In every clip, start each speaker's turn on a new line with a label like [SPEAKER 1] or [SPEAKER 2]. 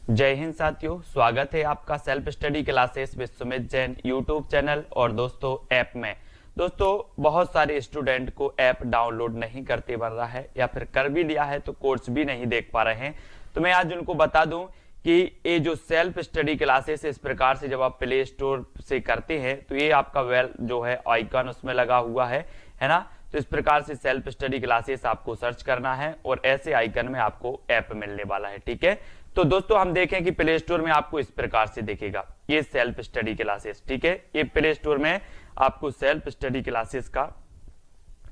[SPEAKER 1] जय हिंद साथियों, स्वागत है आपका self study classes with Sumit Jain YouTube channel और दोस्तों ऐप में। दोस्तों बहुत सारे स्टूडेंट को ऐप डाउनलोड नहीं करते बन रहा है या फिर कर भी लिया है तो कोर्स भी नहीं देख पा रहे हैं। तो मैं आज उनको बता दूं कि ये जो सेल्फ स्टडी क्लासेस इस प्रकार से जब आप प्ले स्टोर से करते हैं तो ये आपका वेल जो है आइकन उसमें लगा हुआ है ना। तो इस प्रकार से सेल्फ स्टडी क्लासेस आपको सर्च करना है और ऐसे आइकन में आपको ऐप मिलने वाला है। ठीक है, तो दोस्तों हम देखें कि प्ले स्टोर में आपको इस प्रकार से दिखेगा ये सेल्फ स्टडी क्लासेस। ठीक है, ये प्ले स्टोर में आपको सेल्फ स्टडी क्लासेस का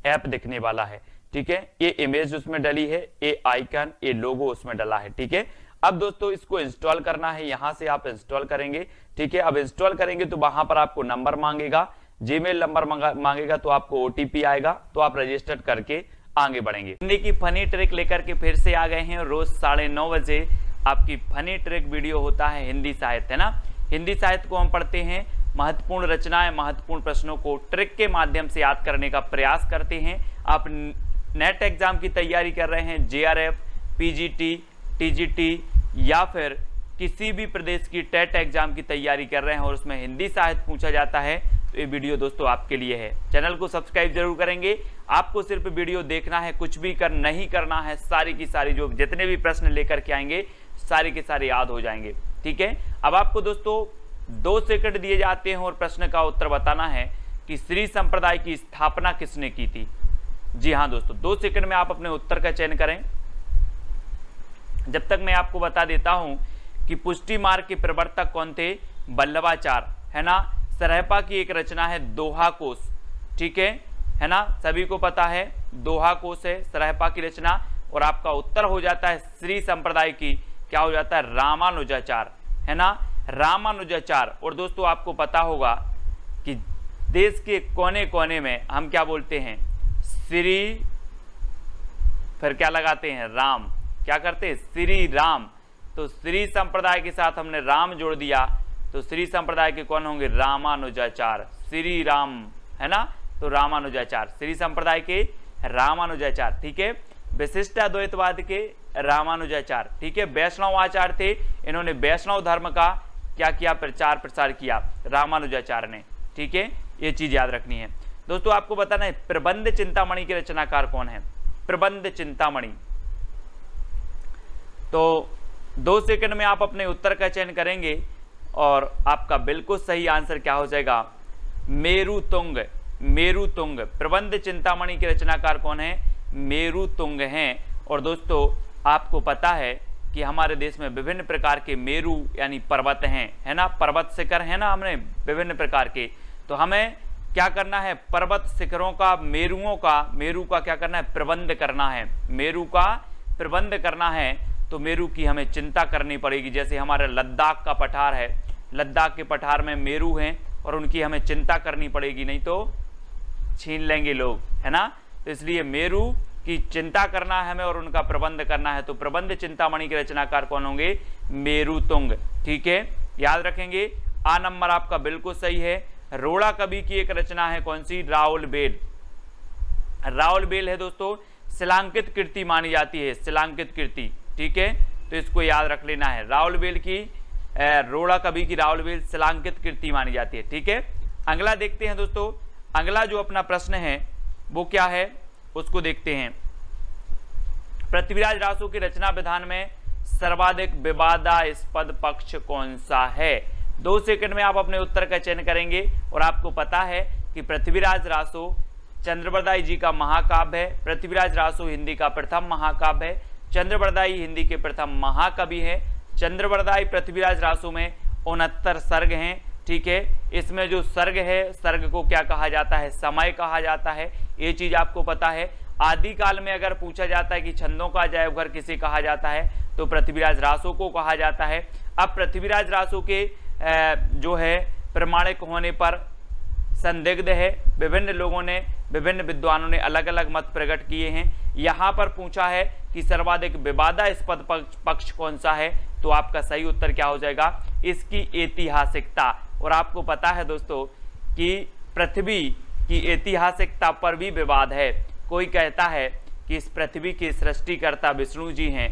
[SPEAKER 1] ऐप दिखने वाला है। ठीक है, ये इमेज उसमें डली है, ये आइकन, ये लोगो उसमें डला है। ठीक है, अब दोस्तों इसको इंस्टॉल करना है, यहां से आप इंस्टॉल करेंगे। ठीक है, अब इंस्टॉल करेंगे तो वहां पर आपको नंबर मांगेगा, जीमेल नंबर मांगेगा, तो आपको ओटीपी आएगा, तो आप रजिस्टर करके आगे बढ़ेंगे। हिंदी की फनी ट्रिक लेकर के फिर से आ गए हैं। रोज 9:30 बजे आपकी फनी ट्रिक वीडियो होता है हिंदी साहित्य, है ना। हिंदी साहित्य को हम पढ़ते हैं, महत्वपूर्ण रचनाएं, महत्वपूर्ण प्रश्नों को ट्रिक के माध्यम से याद करने का प्रयास करते हैं। आप नेट एग्जाम की तैयारी कर रहे हैं, जेआरएफ, पीजीटी, टीजीटी या फिर किसी भी प्रदेश की टेट एग्जाम की तैयारी कर रहे हैं और उसमें हिंदी साहित्य पूछा जाता है, तो ये वीडियो दोस्तों आपके लिए है। चैनल को सब्सक्राइब जरूर करेंगे। आपको सिर्फ वीडियो देखना है, कुछ भी नहीं करना है। सारी की सारी जो जितने भी प्रश्न लेकर के आएंगे सारे के सारे याद हो जाएंगे। ठीक है, अब आपको दोस्तों 2 सेकंड दिए जाते हैं और प्रश्न का उत्तर बताना है कि श्री संप्रदाय की स्थापना किसने की थी। जी हाँ दोस्तों, 2 सेकंड में आप अपने उत्तर का चयन करें। जब तक मैं आपको बता देता हूं कि पुष्टि मार्ग के प्रवर्तक कौन थे, वल्लभाचार्य, है ना। सरहपा की एक रचना है दोहा कोश, ठीक है ना, सभी को पता है दोहा कोश है सरहपा की रचना। और आपका उत्तर हो जाता है श्री संप्रदाय की, क्या हो जाता है, रामानुजाचार्य, है ना, रामानुजाचार्य। और दोस्तों आपको पता होगा कि देश के कोने कोने में हम क्या बोलते हैं, श्री, फिर क्या लगाते हैं, राम, क्या करते हैं, श्री राम। तो श्री संप्रदाय के साथ हमने राम जोड़ दिया, तो श्री संप्रदाय के कौन होंगे, रामानुजाचार्य, श्री राम, है ना। तो रामानुजाचार्य, श्री संप्रदाय के रामानुजाचार्य। ठीक है, विशिष्ट अद्वैतवाद के रामानुजाचार्य। ठीक है, वैष्णव आचार्य थे, इन्होंने वैष्णव धर्म का क्या किया, प्रचार प्रसार किया रामानुजाचार्य ने। ठीक है, ये चीज याद रखनी है। दोस्तों आपको बताना है प्रबंध चिंतामणि के रचनाकार कौन है, प्रबंध चिंतामणि। तो 2 सेकंड में आप अपने उत्तर का चयन करेंगे और आपका बिल्कुल सही आंसर क्या हो जाएगा, मेरुतुंग, मेरुतुंग। प्रबंध चिंतामणि के रचनाकार कौन है, मेरुतुंग हैं। और दोस्तों आपको पता है कि हमारे देश में विभिन्न प्रकार के मेरु यानी पर्वत हैं, है ना, पर्वत शिखर है ना, हमने विभिन्न प्रकार के। तो हमें क्या करना है, पर्वत शिखरों का, मेरु का क्या करना है, प्रबंध करना है, मेरु का प्रबंध करना है। तो मेरु की हमें चिंता करनी पड़ेगी। जैसे हमारा लद्दाख का पठार है, लद्दाख के पठार में मेरु हैं और उनकी हमें चिंता करनी पड़ेगी, नहीं तो छीन लेंगे लोग, है ना। तो इसलिए मेरु की चिंता करना है हमें और उनका प्रबंध करना है। तो प्रबंध चिंतामणि के रचनाकार कौन होंगे, मेरुतुंग। ठीक है, याद रखेंगे। आ नंबर आपका बिल्कुल सही है। रोड़ा कवि की एक रचना है कौन सी, राउल बेल, राउल बेल है दोस्तों, शिलांकित कृति मानी जाती है, शिलांकित कृति। ठीक है, तो इसको याद रख लेना है, राउल बेल की, रोड़ा कवि की राउल बेल शिलांकित कृति मानी जाती है। ठीक है, अगला देखते हैं दोस्तों। अगला जो अपना प्रश्न है वो क्या है, उसको देखते हैं। पृथ्वीराज रासो की रचना विधान में सर्वाधिक विवादास्पद पक्ष कौन सा है। 2 सेकंड में आप अपने उत्तर का चयन करेंगे और आपको पता है कि पृथ्वीराज रासो चंद्रबरदाई जी का महाकाव्य है। पृथ्वीराज रासो हिंदी का प्रथम महाकाव्य है। चंद्रबरदाई हिंदी के प्रथम महाकवि हैं। चंद्रबरदाई पृथ्वीराज रासो में 69 सर्ग हैं। ठीक है, इसमें जो सर्ग है, सर्ग को क्या कहा जाता है, समय कहा जाता है, ये चीज आपको पता है। आदिकाल में अगर पूछा जाता है कि छंदों का जायवर किसे कहा जाता है, तो पृथ्वीराज रासो को कहा जाता है। अब पृथ्वीराज रासो के जो है प्रमाणिक होने पर संदिग्ध है, विभिन्न लोगों ने, विभिन्न विद्वानों ने अलग अलग मत प्रकट किए हैं। यहाँ पर पूछा है कि सर्वाधिक विवादास्पद पक्ष कौन सा है, तो आपका सही उत्तर क्या हो जाएगा, इसकी ऐतिहासिकता। और आपको पता है दोस्तों कि पृथ्वी की ऐतिहासिकता पर भी विवाद है। कोई कहता है कि इस पृथ्वी के सृष्टिकर्ता विष्णु जी हैं,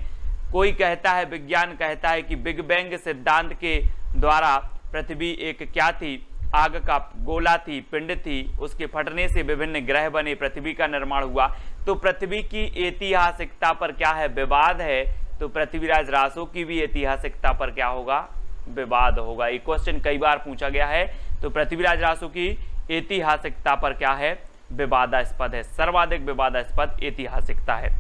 [SPEAKER 1] कोई कहता है, विज्ञान कहता है कि बिग बैंग सिद्धांत के द्वारा पृथ्वी एक क्या थी, आग का गोला थी, पिंड थी, उसके फटने से विभिन्न ग्रह बने, पृथ्वी का निर्माण हुआ। तो पृथ्वी की ऐतिहासिकता पर क्या है, विवाद है। तो पृथ्वीराज रासो की भी ऐतिहासिकता पर क्या होगा, विवाद होगा। एक क्वेश्चन कई बार पूछा गया है। तो पृथ्वीराज रासो की ऐतिहासिकता पर क्या है, विवादास्पद है, सर्वाधिक विवादास्पद ऐतिहासिकता है।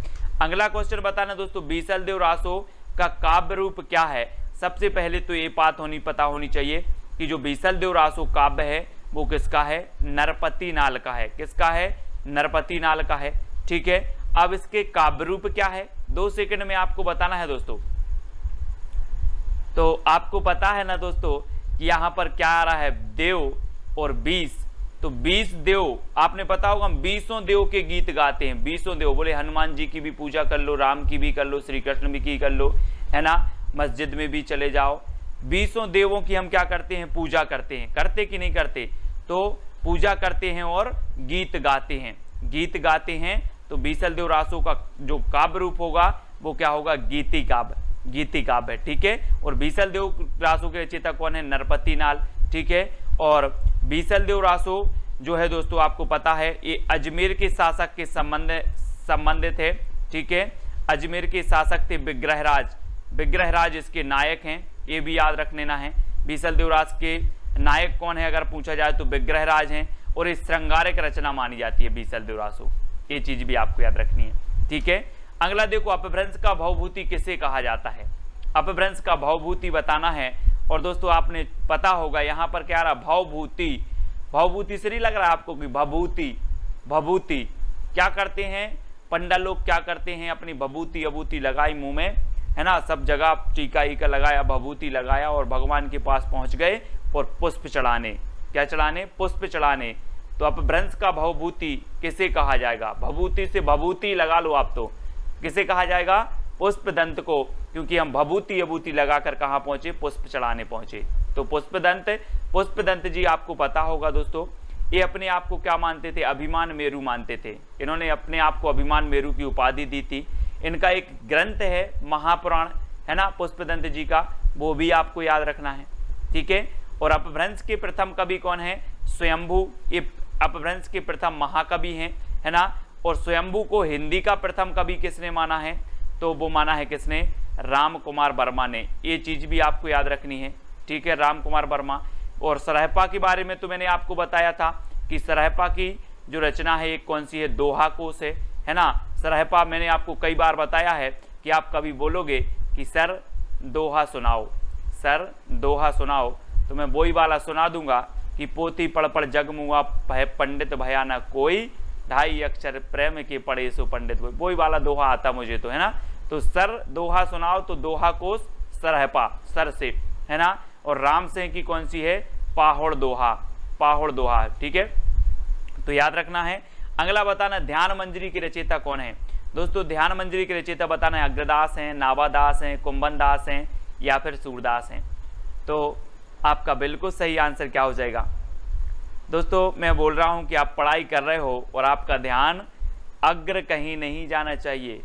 [SPEAKER 1] अगला क्वेश्चन बताना दोस्तों, बीसलदेव रासो का काव्य रूप क्या है। सबसे पहले तो ये बात पता होनी चाहिए कि जो बीसलदेव रासो काव्य है वो किसका है, नरपति नाल का है। किसका है, नरपति नाल का है। ठीक है, अब इसके काव्य रूप क्या है, 2 सेकंड में आपको बताना है दोस्तों। तो आपको पता है ना दोस्तों कि यहां पर क्या आ रहा है, देव और 20। तो 20 देव, आपने पता होगा 20 देव के गीत गाते हैं। 20 देव बोले, हनुमान जी की भी पूजा कर लो, राम की भी कर लो, श्री कृष्ण भी की कर लो, है ना, मस्जिद में भी चले जाओ। 20 देवों की हम क्या करते हैं, पूजा करते हैं। करते कि नहीं करते, तो पूजा करते हैं और गीत गाते हैं, गीत गाते हैं। तो बीसलदेव रासो का जो काव्य रूप होगा वो क्या होगा, गीति काव्य, गीति काव्य। ठीक है, और बीसलदेव रासो के रचयिता कौन है, नरपति नाल। ठीक है, और बीसलदेव रासो जो है दोस्तों आपको पता है ये अजमेर के शासक के संबंधित है। ठीक है, अजमेर के शासक थे विग्रहराज, विग्रहराज इसके नायक हैं, ये भी याद रख लेना है। बीसलदेव राज के नायक कौन है अगर पूछा जाए तो विग्रहराज हैं, और ये श्रृंगारिक रचना मानी जाती है बीसलदेव रासो, ये चीज भी आपको याद रखनी है। ठीक है, अगला देखो, अपभ्रंश का भवभूति किसे कहा जाता है। अपभ्रंश का भवभूति बताना है। और दोस्तों आपने पता होगा यहाँ पर क्या रहा, भवभूति, भवभूति से नहीं लग रहा आपको कि भभूति, भभूति क्या करते हैं पंडा लोग, क्या करते हैं, अपनी भभूति अभूति लगाई मुंह में, है ना, सब जगह टीका ईका लगाया, भभूति लगाया और भगवान के पास पहुंच गए और पुष्प चढ़ाने, क्या चढ़ाने, पुष्प चढ़ाने। तो अपभ्रंश का भवभूति किसे कहा जाएगा, भभूति से भभूति लगा लो आप, तो किसे कहा जाएगा, पुष्पदंत को, क्योंकि हम भभूति अभूति लगाकर कहाँ पहुंचे, पुष्प चढ़ाने पहुंचे। तो पुष्पदंत, पुष्पदंत जी आपको पता होगा दोस्तों, ये अपने आप को क्या मानते थे, अभिमान मेरु मानते थे। इन्होंने अपने आप को अभिमान मेरु की उपाधि दी थी। इनका एक ग्रंथ है महापुराण, है ना, पुष्पदंत जी का, वो भी आपको याद रखना है। ठीक है, और अपभ्रंश के प्रथम कवि कौन है, स्वयंभू, ये अपभ्रंश के प्रथम महाकवि हैं, है ना। और स्वयंभू को हिंदी का प्रथम कवि किसने माना है, तो वो माना है किसने, राम कुमार वर्मा ने। ये चीज भी आपको याद रखनी है। ठीक है, राम कुमार वर्मा। और सरहपा के बारे में तो मैंने आपको बताया था कि सरहपा की जो रचना है एक कौन सी है, दोहा कोश है ना। सरहपा मैंने आपको कई बार बताया है कि आप कभी बोलोगे कि सर दोहा सुनाओ, सर दोहा सुनाओ, तो मैं वही वाला सुना दूंगा कि पोथी पढ़ पढ़ जग मुआ पंडित भया न कोई, 2.5 अक्षर प्रेम के पढ़े सो पंडित, वही वाला दोहा आता मुझे तो, है ना। तो सर दोहा सुनाओ, तो दोहा कोश सरहपा, सर से, है ना। और राम सिंह की कौन सी है, पाहोड़ दोहा, पाहोड़ दोहा। ठीक है, तो याद रखना है। अगला बताना, ध्यान मंजरी की रचयिता कौन है। दोस्तों ध्यान मंजरी के रचयिता बताना है, अग्रदास हैं, नावादास हैं, कुंभन दास हैं या फिर सूरदास हैं। तो आपका बिल्कुल सही आंसर क्या हो जाएगा दोस्तों, मैं बोल रहा हूं कि आप पढ़ाई कर रहे हो और आपका ध्यान अग्र कहीं नहीं जाना चाहिए,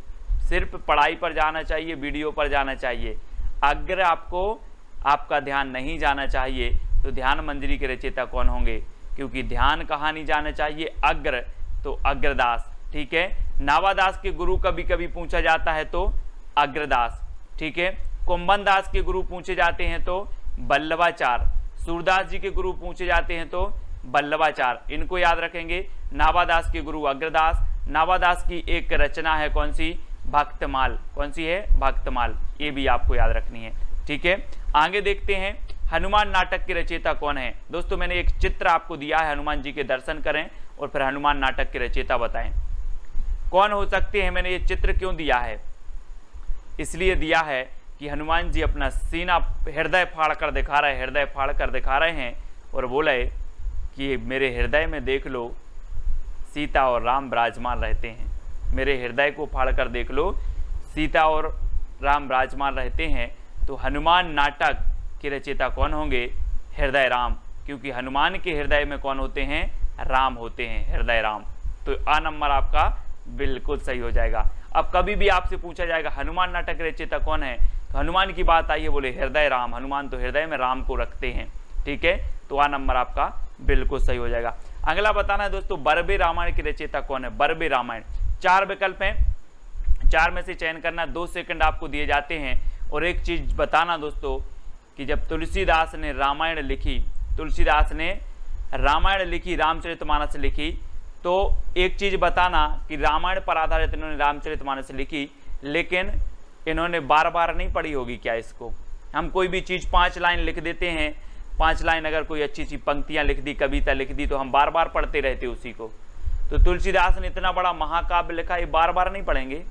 [SPEAKER 1] सिर्फ पढ़ाई पर जाना चाहिए, वीडियो पर जाना चाहिए। अग्र आपको, आपका ध्यान नहीं जाना चाहिए। तो ध्यान मंजरी के रचयिता कौन होंगे, क्योंकि ध्यान कहाँ नहीं जाना चाहिए, अग्र, तो अग्रदास। ठीक है, नावादास के गुरु कभी कभी पूछा जाता है तो अग्रदास। ठीक है, कुंभन दास के गुरु पूछे जाते हैं तो बल्लवाचार, सूरदास जी के गुरु पूछे जाते हैं तो बल्लवाचार, इनको याद रखेंगे। नावादास के गुरु अग्रदास। नावादास की एक रचना है कौन सी, भक्तमाल, कौन सी है, भक्तमाल, ये भी आपको याद रखनी है। ठीक है, आगे देखते हैं, हनुमान नाटक के रचयिता कौन है। दोस्तों मैंने एक चित्र आपको दिया है, हनुमान जी के दर्शन करें और फिर हनुमान नाटक के रचयिता बताएं कौन हो सकते हैं। मैंने ये चित्र क्यों दिया है, इसलिए दिया है कि हनुमान जी अपना सीना हृदय फाड़ कर दिखा रहे, हृदय फाड़ कर दिखा रहे हैं और बोले कि मेरे हृदय में देख लो सीता और राम विराजमान रहते हैं, मेरे हृदय को फाड़ कर देख लो सीता और राम विराजमान रहते हैं। तो हनुमान नाटक के रचयिता कौन होंगे, हृदय राम, क्योंकि हनुमान के हृदय में कौन होते हैं, राम होते हैं, हृदय राम। तो आ नंबर आपका बिल्कुल सही हो जाएगा। अब कभी भी आपसे पूछा जाएगा हनुमान नाटक रचयिता कौन है, तो हनुमान की बात आई है, बोले हृदय राम, हनुमान तो हृदय में राम को रखते हैं। ठीक है, तो आ नंबर आपका बिल्कुल सही हो जाएगा। अगला बताना है दोस्तों बरबे रामायण की रचयिता कौन है। बरबे रामायण 4 विकल्प हैं, 4 में से चयन करना, 2 सेकंड आपको दिए जाते हैं। और एक चीज बताना दोस्तों कि जब तुलसीदास ने रामायण लिखी, तुलसीदास ने रामायण लिखी, रामचरितमानस लिखी, तो एक चीज बताना कि रामायण पर आधारित इन्होंने रामचरितमानस लिखी, लेकिन इन्होंने बार बार नहीं पढ़ी होगी क्या इसको। हम कोई भी चीज 5 लाइन लिख देते हैं, 5 लाइन अगर कोई अच्छी सी पंक्तियां लिख दी, कविता लिख दी, तो हम बार बार पढ़ते रहते उसी को। तो तुलसीदास ने इतना बड़ा महाकाव्य लिखा, ये बार बार नहीं पढ़ेंगे,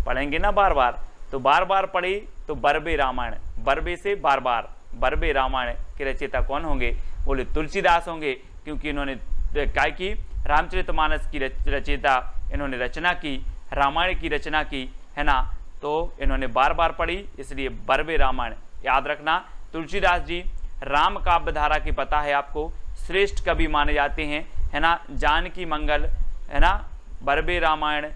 [SPEAKER 1] पढ़ेंगे ना बार बार, तो बार बार पढ़ी तो बरबे रामायण, बरबे से बार बार, बरबे रामायण के रचयिता कौन होंगे, बोले तुलसीदास होंगे, क्योंकि इन्होंने क्या की, रामचरितमानस की रचयिता इन्होंने रचना की, रामायण की रचना की, है ना, तो इन्होंने बार बार पढ़ी, इसलिए बरबे रामायण। याद रखना तुलसीदास जी राम काव्य धारा की पता है आपको, श्रेष्ठ कवि माने जाते हैं, है ना, जानकी मंगल, है ना, बरबे रामायण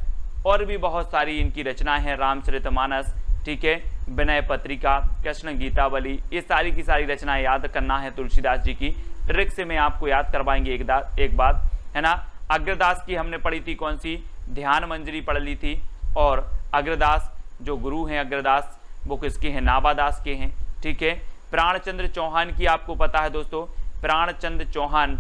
[SPEAKER 1] और भी बहुत सारी इनकी रचनाएं हैं, रामचरितमानस, ठीक है, विनय पत्रिका, कृष्ण गीतावली, ये सारी की सारी रचनाएं याद करना है तुलसीदास जी की। ट्रिक से मैं आपको याद करवाएंगे एक बात, है ना। अग्रदास की हमने पढ़ी थी कौन सी, ध्यान मंजरी पढ़ ली थी, और अग्रदास जो गुरु हैं अग्रदास वो किसके हैं, नाभादास के हैं। ठीक है, प्राणचंद्र चौहान की आपको पता है दोस्तों, प्राणचंद्र चौहान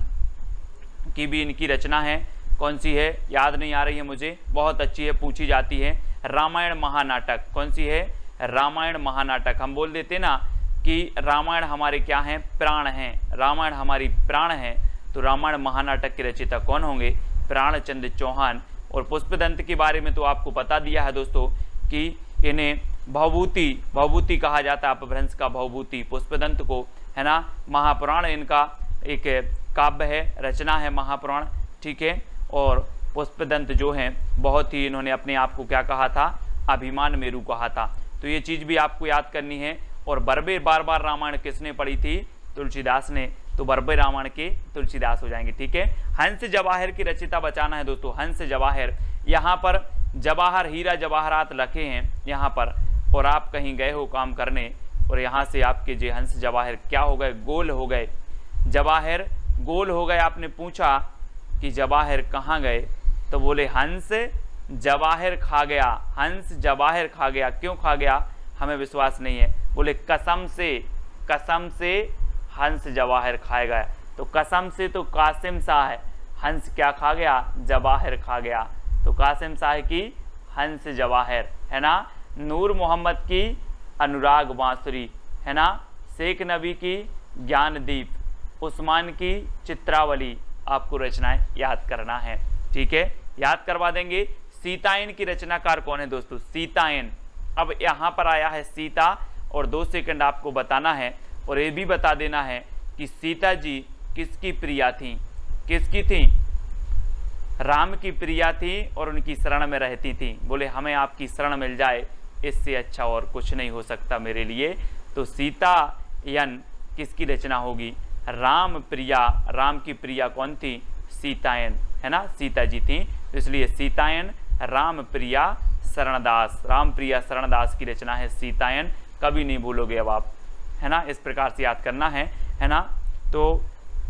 [SPEAKER 1] की भी इनकी रचना है, कौन सी है याद नहीं आ रही है मुझे, बहुत अच्छी है, पूछी जाती है, रामायण महानाटक। कौन सी है, रामायण महानाटक। हम बोल देते ना कि रामायण हमारे क्या हैं, प्राण हैं, रामायण हमारी प्राण है, तो रामायण महानाटक के रचयिता कौन होंगे, प्राणचंद्र चौहान। और पुष्पदंत के बारे में तो आपको बता दिया है दोस्तों कि इन्हें भवभूति कहा जाता है, अपभ्रंश का भवभूति पुष्पदंत को, है ना। महापुराण इनका एक काव्य है, रचना है महापुराण। ठीक है, और पुष्पदंत जो हैं बहुत ही इन्होंने अपने आप को क्या कहा था, अभिमान मेरु कहा था। तो ये चीज़ भी आपको याद करनी है। और बरबे बार बार रामायण किसने पढ़ी थी, तुलसीदास ने, तो बरबे रामायण के तुलसीदास हो जाएंगे। ठीक है, हंस जवाहर की रचयिता बचाना है दोस्तों, हंस जवाहर। यहाँ पर जवाहर हीरा जवाहरात रखे हैं यहाँ पर, और आप कहीं गए हो काम करने और यहाँ से आपके जो हंस जवाहर क्या हो गए, गोल हो गए, जवाहर गोल हो गए। आपने पूछा कि जवाहर कहाँ गए, तो बोले हंस जवाहर खा गया, हंस जवाहर खा गया। क्यों खा गया हमें विश्वास नहीं है, बोले कसम से हंस जवाहर खाए गया। तो कसम से तो कासिम शाह है, हंस क्या खा गया, जवाहर खा गया। तो कासिम शाह की हंस जवाहर, है ना। नूर मोहम्मद की अनुराग बांसुरी, है ना। शेख नबी की ज्ञानदीप, उस्मान की चित्रावली, आपको रचनाएं याद करना है। ठीक है, याद करवा देंगे। सीतायन की रचनाकार कौन है दोस्तों, सीतायन। अब यहाँ पर आया है सीता, और 2 सेकंड आपको बताना है, और ये भी बता देना है कि सीता जी किसकी प्रिया थी, किसकी थी, राम की प्रिया थी, और उनकी शरण में रहती थी। बोले हमें आपकी शरण मिल जाए, इससे अच्छा और कुछ नहीं हो सकता मेरे लिए। तो सीतायन किसकी रचना होगी, राम प्रिया, राम की प्रिया कौन थी, सीतायन, है ना, सीता जी थी। तो इसलिए सीतायन राम प्रिया शरणदास, राम प्रिया शरणदास की रचना है सीतायन, कभी नहीं भूलोगे अब आप, है ना। इस प्रकार से याद करना है ना। तो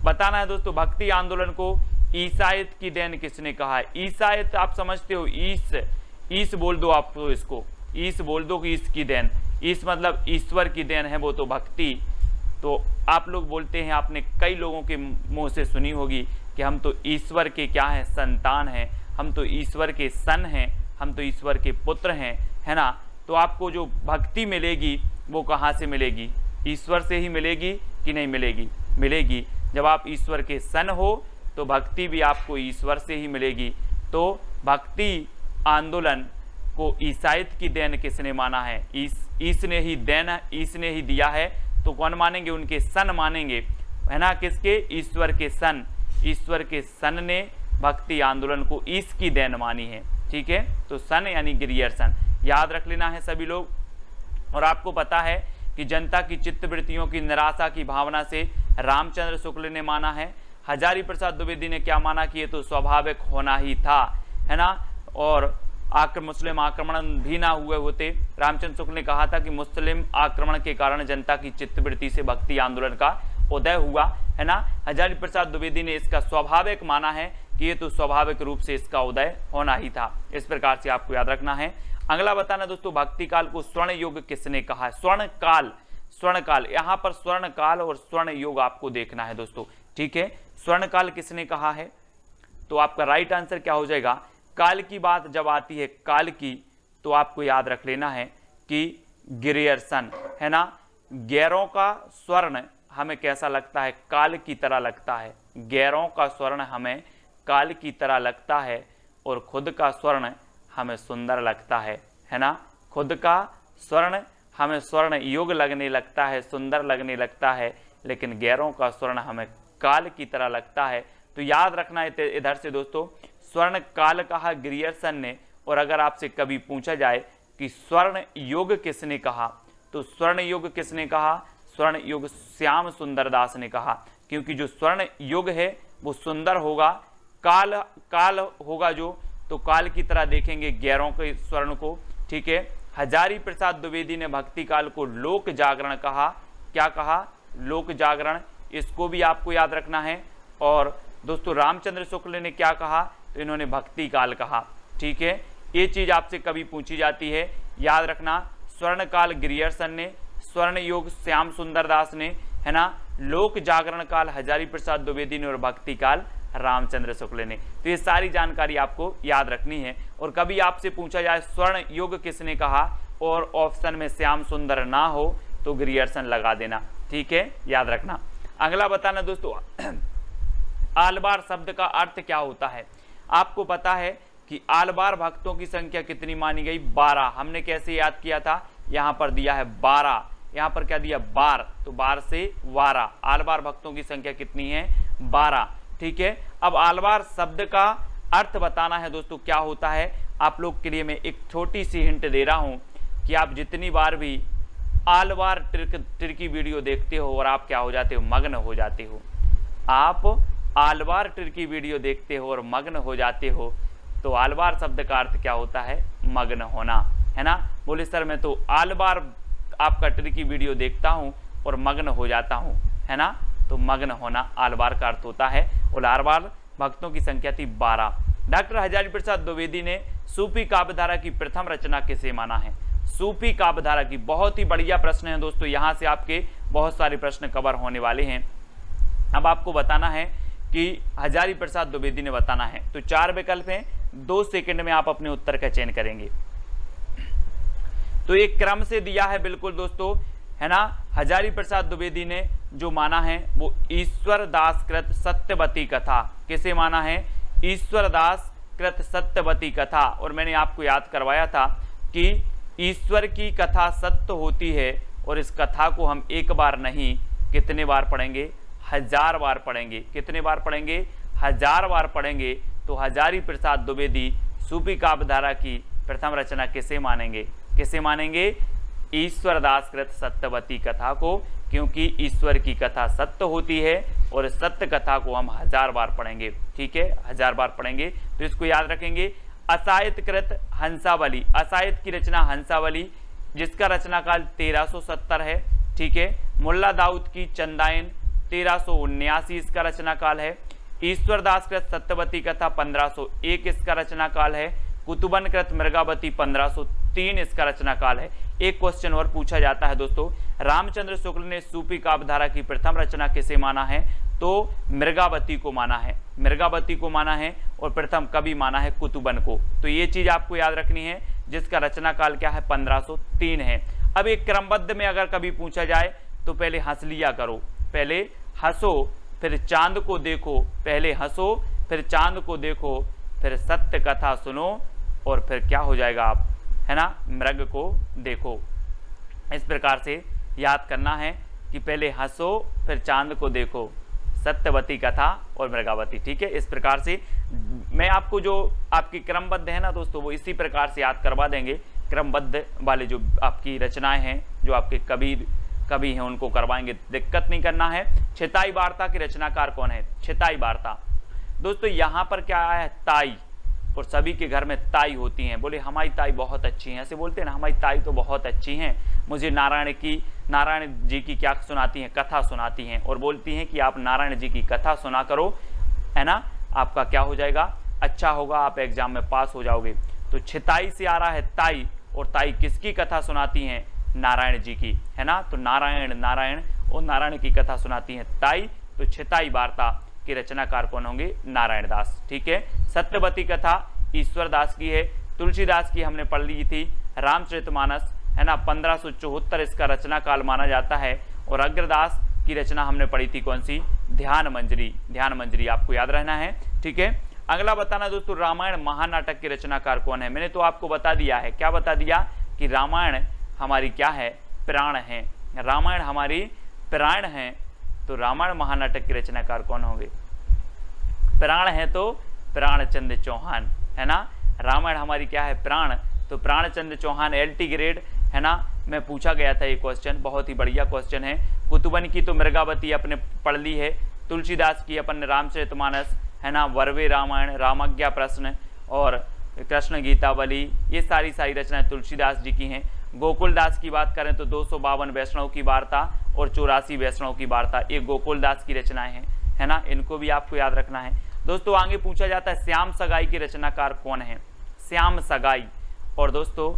[SPEAKER 1] बताना है दोस्तों, भक्ति आंदोलन को ईसाइत की देन किसने कहा है। ईसाइत आप समझते हो, ईस बोल दो आप, तो इसको ईस बोल दो कि ईस की देन, ईस मतलब ईश्वर की देन है, वो तो भक्ति। तो आप लोग बोलते हैं, आपने कई लोगों के मुंह से सुनी होगी कि हम तो ईश्वर के क्या हैं, संतान हैं, हम तो ईश्वर के सन हैं, हम तो ईश्वर के पुत्र हैं, है ना। तो आपको जो भक्ति मिलेगी वो कहाँ से मिलेगी, ईश्वर से ही मिलेगी कि नहीं मिलेगी, मिलेगी। जब आप ईश्वर के सन हो तो भक्ति भी आपको ईश्वर से ही मिलेगी। तो भक्ति आंदोलन को ईसाइत की देन किसने माना है, ईस ने ही देन, ईस ने ही दिया है। तो कौन मानेंगे, उनके सन मानेंगे, है ना, किसके, ईश्वर के सन। ईश्वर के सन ने भक्ति आंदोलन को ईस की देन मानी है। ठीक है, तो सन यानी गिरियर्सन, याद रख लेना है सभी लोग। और आपको पता है कि जनता की चित्तवृत्तियों की निराशा की भावना से रामचंद्र शुक्ल ने माना है। हजारी प्रसाद द्विवेदी ने क्या माना कि ये तो स्वाभाविक होना ही था, है ना। और मुस्लिम आक्रमण भी ना हुए होते। रामचंद्र शुक्ल ने कहा था कि मुस्लिम आक्रमण के कारण जनता की चित्तवृत्ति से भक्ति आंदोलन का उदय हुआ, है ना। हजारी प्रसाद द्विवेदी ने इसका स्वाभाविक माना है कि ये तो स्वाभाविक रूप से इसका उदय होना ही था। इस प्रकार से आपको याद रखना है। अगला बताना दोस्तों, भक्ति काल को स्वर्ण युग किसने कहा है? स्वर्ण काल, यहाँ पर स्वर्ण काल और स्वर्ण युग आपको देखना है दोस्तों, ठीक है। स्वर्ण काल किसने कहा है? तो आपका राइट आंसर क्या हो जाएगा? काल की बात जब आती है काल की, तो आपको याद रख लेना है कि ग्रियर्सन, है ना। गैरों का स्वर्ण हमें कैसा लगता है? काल की तरह लगता है। गैरों का स्वर्ण हमें काल की तरह लगता है और खुद का स्वर्ण हमें सुंदर लगता है ना। खुद का स्वर्ण हमें स्वर्ण युग लगने लगता है, सुंदर लगने लगता है, लेकिन गैरों का स्वर्ण हमें काल की तरह लगता है। तो याद रखना है इधर से दोस्तों, स्वर्ण काल कहा ग्रियर्सन ने। और अगर आपसे कभी पूछा जाए कि स्वर्ण युग किसने कहा, तो स्वर्ण युग किसने कहा? स्वर्ण युग श्याम सुंदर दास ने कहा, क्योंकि जो स्वर्ण युग है वो सुंदर होगा। काल होगा जो, तो काल की तरह देखेंगे गैरों के स्वर्ण को, ठीक है। हजारी प्रसाद द्विवेदी ने भक्ति काल को लोक जागरण कहा। क्या कहा? लोक जागरण। इसको भी आपको याद रखना है। और दोस्तों रामचंद्र शुक्ल ने क्या कहा? तो इन्होंने भक्ति काल कहा, ठीक है। ये चीज आपसे कभी पूछी जाती है, याद रखना। स्वर्ण काल ग्रियर्सन ने, स्वर्ण युग श्याम सुंदर दास ने, है ना। लोक जागरण काल हजारी प्रसाद द्विवेदी ने और भक्ति काल रामचंद्र शुक्ल ने। तो ये सारी जानकारी आपको याद रखनी है। और कभी आपसे पूछा जाए स्वर्ण युग किसने कहा और ऑप्शन में श्याम सुंदर ना हो तो ग्रियर्सन लगा देना, ठीक है, याद रखना। अगला बताना दोस्तों, आलवार शब्द का अर्थ क्या होता है? आपको पता है कि आलवार भक्तों की संख्या कितनी मानी गई? 12। हमने कैसे याद किया था? यहाँ पर दिया है 12, यहाँ पर क्या दिया? 12, तो 12 से 12। आलवार भक्तों की संख्या कितनी है? 12, ठीक है। अब आलवार शब्द का अर्थ बताना है दोस्तों, क्या होता है। आप लोग के लिए मैं एक छोटी सी हिंट दे रहा हूं कि आप जितनी बार भी आलवार ट्रिकी वीडियो देखते हो और आप क्या हो जाते हो? मग्न हो जाते हो। आप आलवार ट्रिकी वीडियो देखते हो और मग्न हो जाते हो, तो आलवार शब्द का अर्थ क्या होता है? मग्न होना, है ना। बोले सर मैं तो आलवार आपका ट्रिकी वीडियो देखता हूं और मग्न हो जाता हूं, है ना। तो मग्न होना आलवार का अर्थ होता है। और आलवार भक्तों की संख्या थी 12। डॉक्टर हजारी प्रसाद द्विवेदी ने सूफी काव्यधारा की प्रथम रचना किसे माना है? सूफी काव्यधारा की, बहुत ही बढ़िया प्रश्न है दोस्तों, यहाँ से आपके बहुत सारे प्रश्न कवर होने वाले हैं। अब आपको बताना है कि हजारी प्रसाद द्विवेदी ने बताना है। तो 4 विकल्प हैं, 2 सेकंड में आप अपने उत्तर का चयन करेंगे। तो एक क्रम से दिया है बिल्कुल दोस्तों, है ना। हजारी प्रसाद द्विवेदी ने जो माना है वो ईश्वर दास कृत सत्यवती कथा। किसे माना है? ईश्वर दास कृत सत्यवती कथा। और मैंने आपको याद करवाया था कि ईश्वर की कथा सत्य होती है और इस कथा को हम एक बार नहीं, कितने बार पढ़ेंगे? 1000 बार पढ़ेंगे। कितने बार पढ़ेंगे? 1000 बार पढ़ेंगे। तो हजारी प्रसाद द्विवेदी सूफी काव्यधारा की प्रथम रचना किसे मानेंगे? किसे मानेंगे? ईश्वर दास कृत सत्यवती कथा को, क्योंकि ईश्वर की कथा सत्य होती है और इस सत्य कथा को हम 1000 बार पढ़ेंगे, ठीक है, 1000 बार पढ़ेंगे। तो इसको याद रखेंगे। असायत कृत हंसावली, असायत की रचना हंसावली, जिसका रचना काल 1370 है, ठीक है। मुल्ला दाऊद की चंदायन 1379 इसका रचना काल है। ईश्वर दास कृत सत्यवती कथा 1501 इसका रचना काल है। कुतुबन कृत मृगावती 1503 इसका रचना काल है। एक क्वेश्चन और पूछा जाता है दोस्तों, रामचंद्र शुक्ल ने सूफी काव्यधारा की प्रथम रचना किसे माना है? तो मृगावती को माना है, मृगावती को माना है। और प्रथम कभी माना है? कुतुबन को। तो ये चीज आपको याद रखनी है, जिसका रचना काल क्या है? 1503 है। अब एक क्रमबद्ध में अगर कभी पूछा जाए तो पहले हंस लिया करो, पहले हंसो फिर चांद को देखो, पहले हंसो फिर चांद को देखो, फिर सत्य कथा सुनो और फिर क्या हो जाएगा आप, है ना, मृग को देखो। इस प्रकार से याद करना है कि पहले हंसो फिर चांद को देखो, सत्यवती कथा और मृगावती, ठीक है। इस प्रकार से मैं आपको जो आपकी क्रमबद्ध है ना दोस्तों, वो इसी प्रकार से याद करवा देंगे। क्रमबद्ध वाले जो आपकी रचनाएं हैं, जो आपके कवि हैं, उनको करवाएंगे, दिक्कत नहीं करना है। छिताई वार्ता की रचनाकार कौन है? छिताई वार्ता दोस्तों, यहाँ पर क्या आया है? ताई, और सभी के घर में ताई होती हैं। बोले हमारी ताई बहुत अच्छी हैं, ऐसे बोलते हैं ना, हमारी ताई तो बहुत अच्छी हैं, मुझे नारायण जी की क्या सुनाती हैं, कथा सुनाती हैं, और बोलती हैं कि आप नारायण जी की कथा सुना करो, है ना, आपका क्या हो जाएगा, अच्छा होगा, आप एग्जाम में पास हो जाओगे। तो छिताई से आ रहा है ताई, और ताई किसकी कथा सुनाती हैं, नारायण जी की, है ना। तो नारायण नारायण और नारायण की कथा सुनाती हैं ताई। तो छिताई वार्ता के रचनाकार कौन होंगे, नारायण दास। ठीक है। सत्यवती कथा ईश्वर दास की है। तुलसीदास की हमने पढ़ ली थी। रामचरितमानस, है ना, 1574 इसका रचना काल माना जाता है। और अग्रदास की रचना हमने पढ़ी थी कौन सी, ध्यान मंजरी। ध्यान मंजरी आपको याद रहना है। ठीक है। अगला बताना दोस्तों, रामायण महानाटक के रचनाकार कौन है। मैंने तो आपको बता दिया है, क्या बता दिया कि रामायण हमारी क्या है, प्राण है, रामायण हमारी प्राण है। तो रामायण महानाटक के रचनाकार कौन होंगे, प्राण है तो प्राणचंद्र चौहान, है ना। रामायण हमारी क्या है, प्राण, तो प्राणचंद्र चौहान LT ग्रेड, है ना, में पूछा गया था ये क्वेश्चन, बहुत ही बढ़िया क्वेश्चन है। कुतुबन की तो मृगावती अपने पढ़ ली है। तुलसीदास की अपन रामचरितमानस, है ना, वर्वे रामायण, रामाज्ञा प्रश्न और कृष्ण गीतावली, ये सारी रचनाएं तुलसीदास जी की हैं। गोकुलदास की बात करें तो 252 वैष्णव की वार्ता और 84 वैष्णव की वार्ता, ये गोकुलदास की रचनाएं हैं, है ना, इनको भी आपको याद रखना है। दोस्तों आगे पूछा जाता है श्याम सगाई के रचनाकार कौन है, श्याम सगाई। और दोस्तों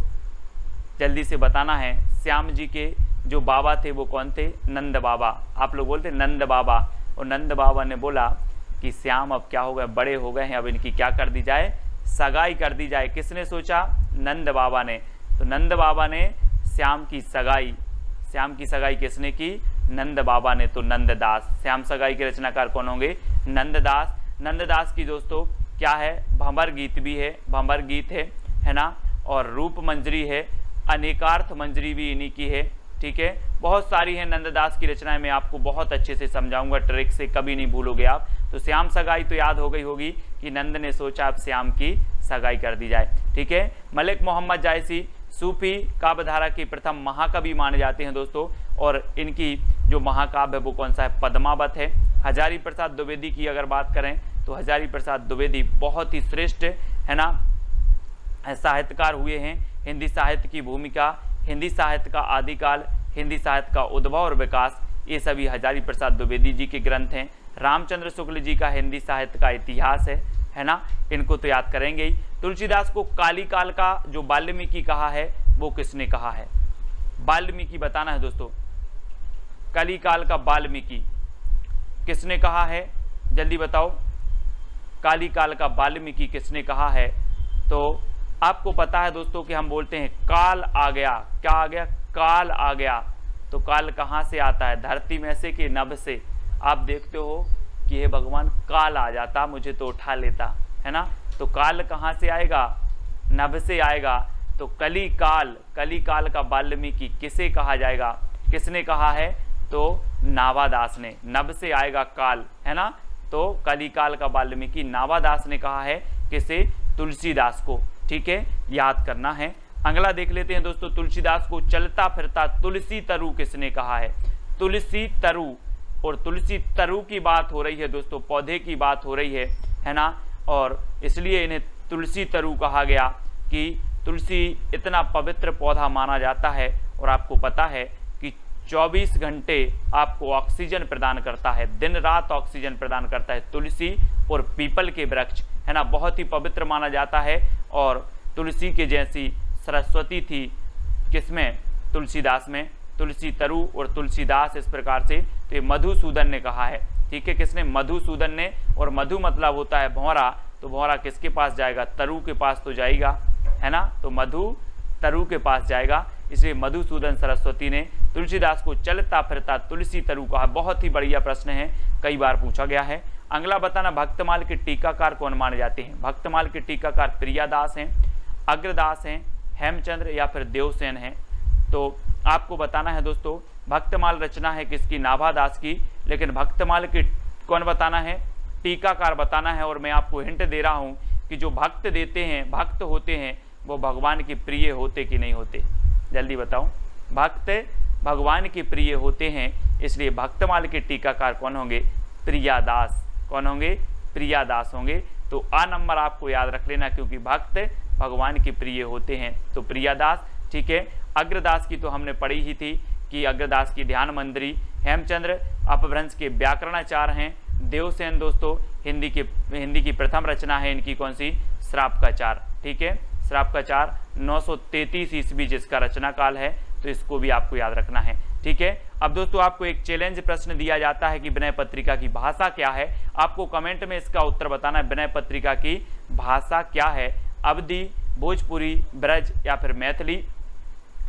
[SPEAKER 1] जल्दी से बताना है, श्याम जी के जो बाबा थे वो कौन थे, नंद बाबा। आप लोग बोलते नंद बाबा, और नंद बाबा ने बोला कि श्याम अब क्या हो गए, बड़े हो गए हैं, अब इनकी क्या कर दी जाए, सगाई कर दी जाए। किसने सोचा, नंद बाबा ने। तो नंद बाबा ने श्याम की सगाई किसने की, नंद बाबा ने। तो नंददास, श्याम सगाई के रचनाकार कौन होंगे, नंददास। नंददास की दोस्तों क्या है, भंवर गीत भी है, भंवर गीत है ना, और रूप मंजरी है, अनेकार्थ मंजरी भी इन्हीं की है। ठीक है, बहुत सारी है नंददास की रचनाएं, मैं आपको बहुत अच्छे से समझाऊंगा, ट्रिक से कभी नहीं भूलोगे आप। तो श्याम सगाई तो याद हो गई होगी कि नंद ने सोचा अब श्याम की सगाई कर दी जाए। ठीक है। मलिक मोहम्मद जायसी सूफी काव्यधारा के प्रथम महाकवि माने जाते हैं दोस्तों, और इनकी जो महाकाव्य है वो कौन सा है, पद्मावत है। हजारी प्रसाद द्विवेदी की अगर बात करें तो हजारी प्रसाद द्विवेदी बहुत ही श्रेष्ठ, है ना, साहित्यकार हुए हैं। हिंदी साहित्य की भूमिका, हिंदी साहित्य का आदिकाल, हिंदी साहित्य का उद्भव और विकास, ये सभी हजारी प्रसाद द्विवेदी जी के ग्रंथ हैं। रामचंद्र शुक्ल जी का हिंदी साहित्य का इतिहास है ना, इनको तो याद करेंगे ही। तुलसीदास को काली काल का जो वाल्मीकि कहा है वो किसने कहा है, वाल्मीकि बताना है दोस्तों, काली काल का वाल्मीकि किसने कहा है, जल्दी बताओ, काली काल का वाल्मीकि किसने कहा है। तो आपको पता है दोस्तों कि हम बोलते हैं काल आ गया, क्या आ गया, काल आ गया। तो काल कहाँ से आता है, धरती में से कि नभ से। आप देखते हो कि हे भगवान काल आ जाता मुझे तो उठा लेता, है ना। तो काल कहाँ से आएगा, नभ से आएगा। तो कली काल का वाल्मीकि किसे कहा जाएगा, किसने कहा है, तो नावादास ने। नभ से आएगा काल, है ना। तो कली काल का वाल्मीकि नावादास ने कहा है, किसे, तुलसीदास को। ठीक है, याद करना है। अगला देख लेते हैं दोस्तों, तुलसीदास को चलता फिरता तुलसी तरु किसने कहा है, तुलसी तरु। और तुलसी तरु की बात हो रही है दोस्तों, पौधे की बात हो रही है ना, और इसलिए इन्हें तुलसी तरु कहा गया कि तुलसी इतना पवित्र पौधा माना जाता है। और आपको पता है कि 24 घंटे आपको ऑक्सीजन प्रदान करता है, दिन रात ऑक्सीजन प्रदान करता है तुलसी और पीपल के वृक्ष, है ना, बहुत ही पवित्र माना जाता है। और तुलसी के जैसी सरस्वती थी किसमें, तुलसीदास में। तुलसी तरु और तुलसीदास इस प्रकार से, तो ये मधुसूदन ने कहा है। ठीक है, किसने, मधुसूदन ने। और मधु मतलब होता है भौरा, तो भौरा किसके पास जाएगा, तरु के पास तो जाएगा, है ना। तो मधु तरु के पास जाएगा, इसलिए मधुसूदन सरस्वती ने तुलसीदास को चलता फिरता तुलसी तरु कहा। बहुत ही बढ़िया प्रश्न है, कई बार पूछा गया है। अगला बताना, भक्तमाल के टीकाकार कौन माने जाते हैं। भक्तमाल के टीकाकार प्रियादास हैं, अग्रदास हैं, हेमचंद्र या फिर देवसेन हैं। तो आपको बताना है दोस्तों, भक्तमाल रचना है किसकी, नाभादास की। लेकिन भक्तमाल के कौन बताना है, टीकाकार बताना है। और मैं आपको हिंट दे रहा हूं कि जो भक्त देते हैं, भक्त होते हैं, वो भगवान के प्रिय होते कि नहीं होते, जल्दी बताओ। भक्त भगवान के प्रिय होते हैं, इसलिए भक्तमाल के टीकाकार कौन होंगे, प्रियादास। कौन होंगे, प्रियादास होंगे। तो आ नंबर आपको याद रख लेना, क्योंकि भक्त भगवान के प्रिय होते हैं। तो प्रियादास, ठीक है। अग्रदास की तो हमने पढ़ी ही थी कि अग्रदास की ध्यान मंदिरी। हेमचंद्र अपभ्रंश के व्याकरणाचार्य हैं। देवसेन दोस्तों हिंदी की प्रथम रचना है इनकी कौन सी, श्राप का चार, ठीक है। श्राप का चार 933 ईस्वी जिसका रचना काल है, तो इसको भी आपको याद रखना है, ठीक है। अब दोस्तों आपको एक चैलेंज प्रश्न दिया जाता है कि विनय पत्रिका की भाषा क्या है। आपको कमेंट में इसका उत्तर बताना है, विनय पत्रिका की भाषा क्या है, अवधी, भोजपुरी, ब्रज या फिर मैथिली।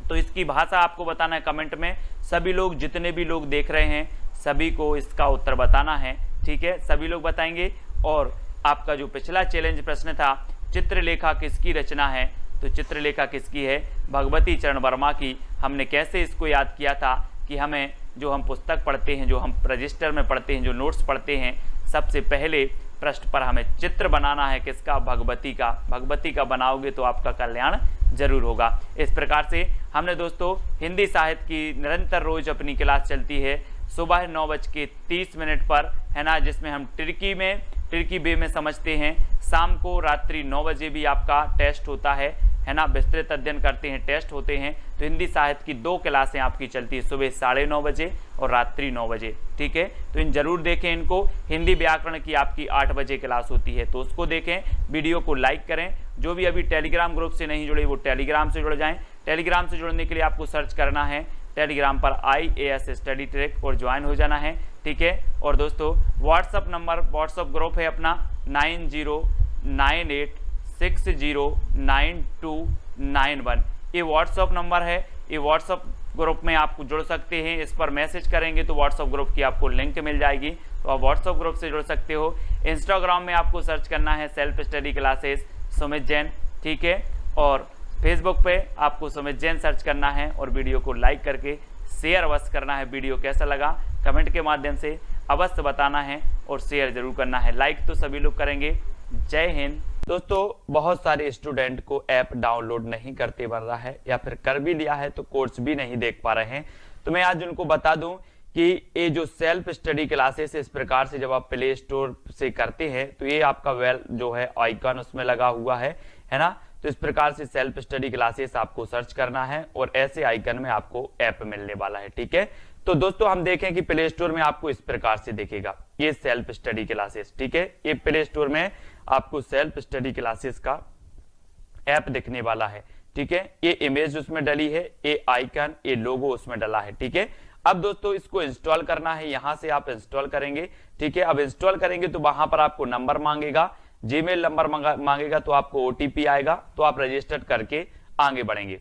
[SPEAKER 1] तो इसकी भाषा आपको बताना है कमेंट में। सभी लोग, जितने भी लोग देख रहे हैं, सभी को इसका उत्तर बताना है, ठीक है। सभी लोग बताएंगे। और आपका जो पिछला चैलेंज प्रश्न था, चित्रलेखा किसकी रचना है, तो चित्रलेखा किसकी है, भगवती चरण वर्मा की। हमने कैसे इसको याद किया था कि हमें जो हम पुस्तक पढ़ते हैं, जो हम रजिस्टर में पढ़ते हैं, जो नोट्स पढ़ते हैं, सबसे पहले पृष्ठ पर हमें चित्र बनाना है किसका, भगवती का। भगवती का बनाओगे तो आपका कल्याण जरूर होगा। इस प्रकार से हमने दोस्तों हिंदी साहित्य की निरंतर रोज अपनी क्लास चलती है सुबह 9:30 पर, है ना, जिसमें हम टर्की वे में समझते हैं। शाम को रात्रि 9 बजे भी आपका टेस्ट होता है ना, विस्तृत अध्ययन करते हैं, टेस्ट होते हैं। तो हिंदी साहित्य की 2 क्लासें आपकी चलती है, सुबह 9:30 बजे और रात्रि 9 बजे, ठीक है। तो इन जरूर देखें इनको। हिंदी व्याकरण की आपकी 8 बजे क्लास होती है, तो उसको देखें। वीडियो को लाइक करें। जो भी अभी टेलीग्राम ग्रुप से नहीं जुड़े वो टेलीग्राम से जुड़ जाएं। टेलीग्राम से जुड़ने के लिए आपको सर्च करना है टेलीग्राम पर IAS स्टडी ट्रैक और ज्वाइन हो जाना है, ठीक है। और दोस्तों व्हाट्सअप ग्रुप है अपना 9098609291। ये व्हाट्सअप नंबर है। ये व्हाट्सअप ग्रुप में आप जुड़ सकते हैं। इस पर मैसेज करेंगे तो व्हाट्सअप ग्रुप की आपको लिंक मिल जाएगी, तो आप व्हाट्सअप ग्रुप से जुड़ सकते हो। इंस्टाग्राम में आपको सर्च करना है self study classes Sumit Jain, ठीक है। और फेसबुक पे आपको सुमित जैन सर्च करना है और वीडियो को लाइक करके शेयर अवश्य करना है। वीडियो कैसा लगा कमेंट के माध्यम से अवश्य बताना है और शेयर जरूर करना है। लाइक तो सभी लोग करेंगे। जय हिंद। दोस्तों बहुत सारे स्टूडेंट को ऐप डाउनलोड नहीं करते बन रहा है, या फिर कर भी लिया है तो कोर्स भी नहीं देख पा रहे हैं। तो मैं आज उनको बता दूं कि ये जो सेल्फ स्टडी क्लासेस इस प्रकार से जब आप प्ले स्टोर से करते हैं तो ये आपका जो है आइकन उसमें लगा हुआ है ना। तो इस प्रकार से सेल्फ स्टडी क्लासेस आपको सर्च करना है और ऐसे आइकन में आपको ऐप मिलने वाला है, ठीक है। तो दोस्तों हम देखें कि प्ले स्टोर में आपको इस प्रकार से दिखेगा ये सेल्फ स्टडी क्लासेस, ठीक है। ये प्ले स्टोर में आपको सेल्फ स्टडी क्लासेस का ऐप दिखने वाला है, ठीक है। ये इमेज उसमें डली है, ये आइकन, ये लोगो उसमें डला है, ठीक है। अब दोस्तों इसको इंस्टॉल करना है, यहां से आप इंस्टॉल करेंगे, ठीक है। अब इंस्टॉल करेंगे तो वहां पर आपको नंबर मांगेगा, जीमेल नंबर मांगेगा, तो आपको OTP आएगा, तो आप रजिस्टर करके आगे बढ़ेंगे।